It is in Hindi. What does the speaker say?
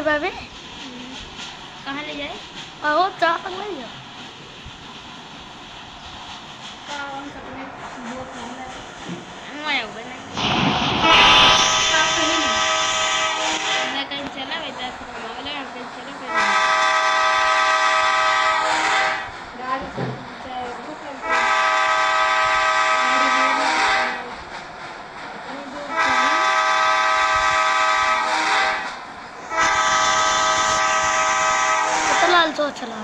भाभी कहाँ ले जाए? आहो चाह तक ले जाओ मैं कहीं चला बेटा वाला कहीं चला गाड़ी से चाहे भूख लगती है लाल चो चला